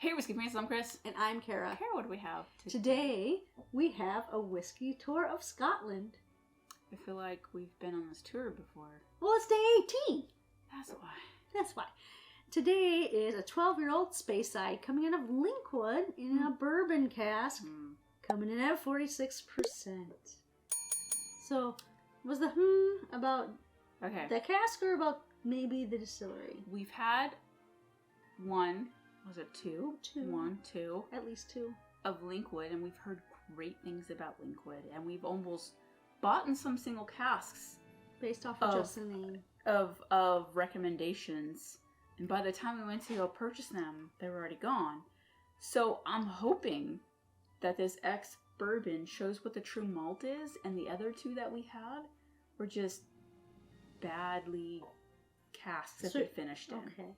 Hey, Whiskey fans, I'm Chris. And I'm Kara. Kara, what do we have Today, we have a whiskey tour of Scotland. I feel like we've been on this tour before. Well, it's day 18. That's why. Today is a 12-year-old Speyside coming out of Linkwood in a bourbon cask, coming in at 46%. So, was the about the cask or about maybe the distillery? We've had one, was it two? Two. At least two. Of Linkwood, and we've heard great things about Linkwood, and we've almost bought in some single casks. Based off of just the name. Of recommendations. And by the time we went to go purchase them, they were already gone. So I'm hoping that this ex-bourbon shows what the true malt is, and the other two that we had were just badly casks that they finished in. Okay.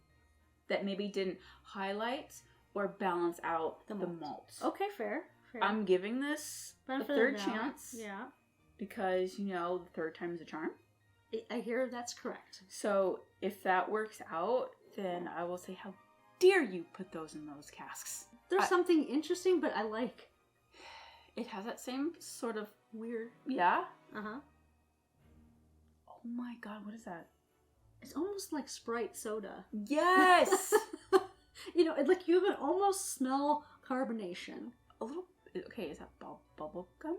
That maybe didn't highlight or balance out the malts. Okay, fair. I'm giving this a third chance. Yeah. Because, the third time is a charm. I hear that's correct. So if that works out, then I will say, how dare you put those in those casks? There's something interesting, but I like. It has that same sort of weird. Yeah? Uh-huh. Oh my god, what is that? It's almost like Sprite soda. Yes! Like you can almost smell carbonation. A little. Okay, is that bubble gum?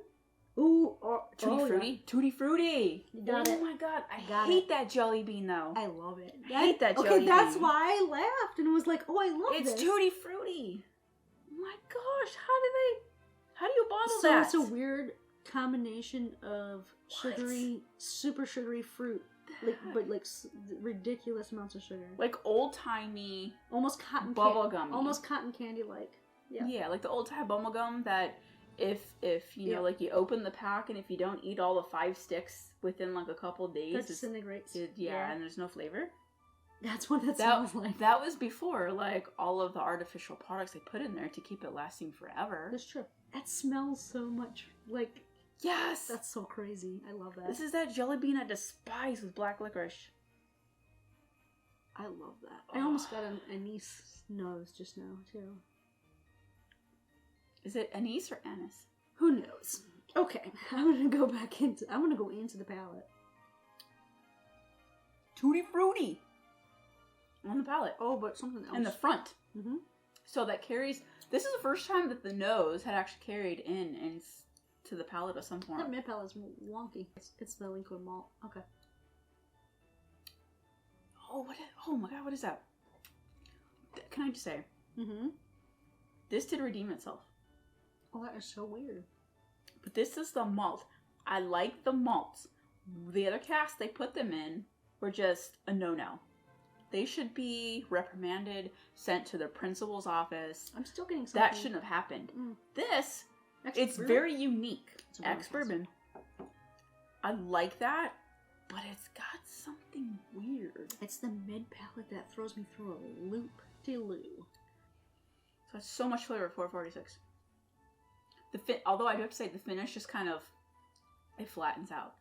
Ooh, Tutti Frutti? Yeah. Tutti Frutti! You got it. Oh my god, I hate that jelly bean though. I love it. I hate that jelly bean. Okay, that's why I laughed and was like, oh, I love this. It's Tutti Frutti! Oh my gosh, how do you bottle that? So it's a weird combination of super sugary fruit. But ridiculous amounts of sugar. Like old-timey... Almost cotton bubblegum. Almost cotton candy-like. Yeah, like the old-time bubblegum that if you like you open the pack and if you don't eat all the 5 sticks within like a couple days... That disintegrates. And there's no flavor. That's what that smells like. That was before like all of the artificial products they put in there to keep it lasting forever. That's true. That smells so much like... Yes! That's so crazy. I love that. This is that jelly bean I despise with black licorice. I love that. I almost got an anise nose just now, too. Is it anise or anise? Who knows? Okay, I'm gonna go into the palate. Tutti Frutti! On the palate. Oh, but something else. In the front. Mm-hmm. So that carries... This is the first time that the nose had actually carried in to the palate of some form. That mid palate is wonky. It's the Linkwood malt. Okay. Oh my god, what is that? Can I just say? Mm-hmm. This did redeem itself. Oh, that is so weird. But this is the malt. I like the malts. The other casks they put them in were just a no-no. They should be reprimanded, sent to their principal's office. I'm still getting something. That shouldn't have happened. This... It's very unique. Ex-bourbon. I like that, but it's got something weird. It's the mid-palate that throws me through a loop-de-loo. So it's so much flavor for 446. Although I do have to say, the finish just kind of, it flattens out.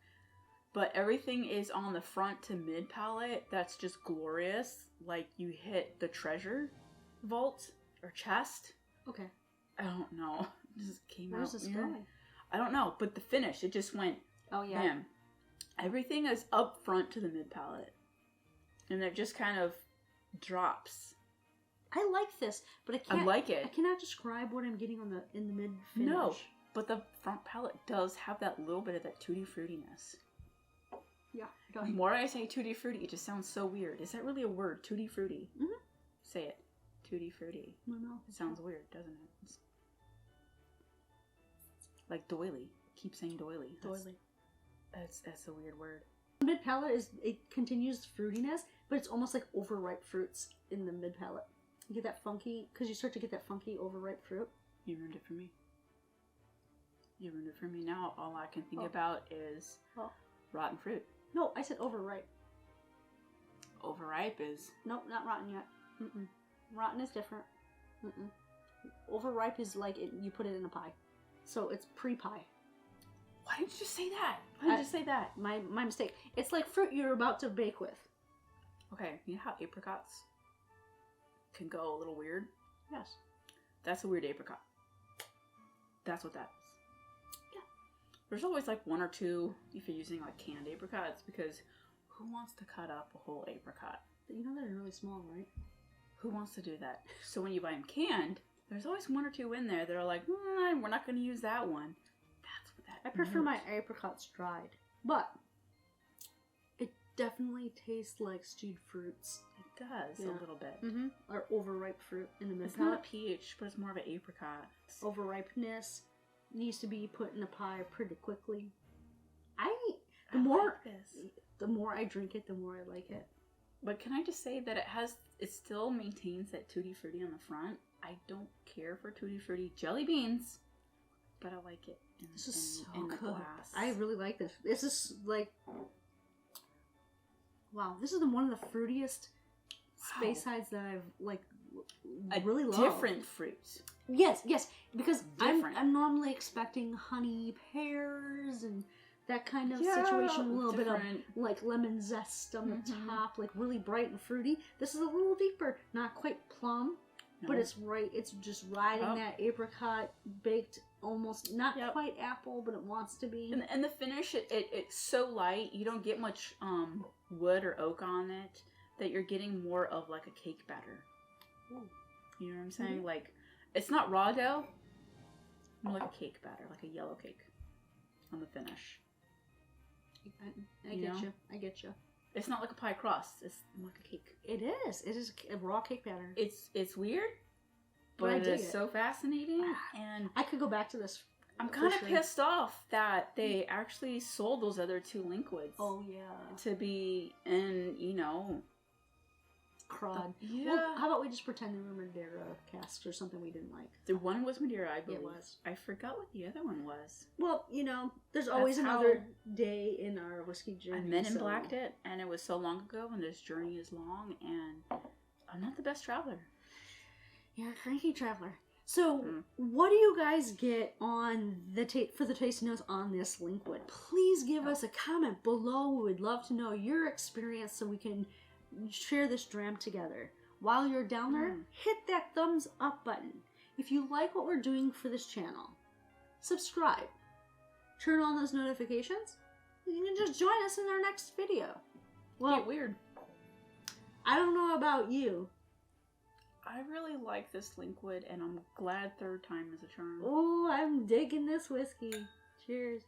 But everything is on the front to mid-palate that's just glorious. Like you hit the treasure vault or chest. Okay. I don't know. It just came out. Where's this going? I don't know, but the finish, it just went. Oh yeah. Bam. Everything is up front to the mid palate, and it just kind of drops. I like this, but I like it. I cannot describe what I'm getting in the mid finish. No, but the front palate does have that little bit of that tutti fruitiness. Yeah. The more I say tutti frutti, it just sounds so weird. Is that really a word? Tutti frutti. Mm-hmm. Say it. Tutti frutti. No. It sounds weird, doesn't it? It's like doily. Keep saying doily. Doily. That's a weird word. Mid palate continues fruitiness, but it's almost like overripe fruits in the mid palate. You get that funky, because you start to get that funky overripe fruit. You ruined it for me. Now all I can think about is rotten fruit. No, I said overripe. Overripe is... Nope, not rotten yet. Mm-mm. Rotten is different. Mm-mm. Overripe is like you put it in a pie. So it's pre-pie. Why didn't you just say that? Why didn't you say that? My mistake. It's like fruit you're about to bake with. Okay, you know how apricots can go a little weird? Yes. That's a weird apricot. That's what that is. Yeah. There's always like one or two if you're using like canned apricots, because who wants to cut up a whole apricot? You know they're really small, right? Who wants to do that? So when you buy them canned, there's always one or two in there that are like, we're not going to use that one. That's what that I prefer note. my apricots dried, but it definitely tastes like stewed fruits. It does Yeah. a little bit. Mm-hmm. Or overripe fruit in the middle. It's not a peach, but it's more of an apricot. Overripeness needs to be put in a pie pretty quickly. The I more like this. the more I drink it, the more I like it. But can I just say that it still maintains that tutti frutti on the front. I don't care for tutti frutti jelly beans, but I like it This is so in the good. glass. I really like this. This is like, wow, this is one of the fruitiest space sides that I've like really loved. Different fruit. Yes, because Different. I'm normally expecting honey, pears, and that kind of Yeah, situation. A little bit of different. like lemon zest on the Mhm. top, like really bright and fruity. This is a little deeper, not quite plum, but No. it's right. It's just riding Oh. that apricot baked, almost not Yep. quite apple, but it wants to be. And the finish, it's so light. You don't get much wood or oak on it. That you're getting more of like a cake batter. Ooh. You know what I'm saying? Mhm. Like, it's not raw dough. More like a cake batter, like a yellow cake on the finish. I You get know? you. I get you. It's not like a pie crust. It's more like a cake. It is. It is a raw cake batter. It's weird, But I but dig it's it. so fascinating. And I could go back to this. I'm for kind of sure. pissed off that they actually sold those other two liquids Oh yeah, to be in, crud. Yeah. Well, how about we just pretend they were Madeira casks or something we didn't like? The one was Madeira, I believe. It was. I forgot what the other one was. Well, there's always That's another how- day in our whiskey journey. I Men in so- Blacked it, and it was so long ago, and this journey is long, and I'm not the best traveler. You're a cranky traveler. So, Mm. what do you guys get on for the tasting notes on this liquid? Please give us a comment below. We would love to know your experience so we can share this dram together. While you're down there, hit that thumbs up button. If you like what we're doing for this channel, subscribe. Turn on those notifications. You can just join us in our next video. Well, Get weird. I don't know about you. I really like this liquid, and I'm glad third time is a charm. Oh, I'm digging this whiskey. Cheers.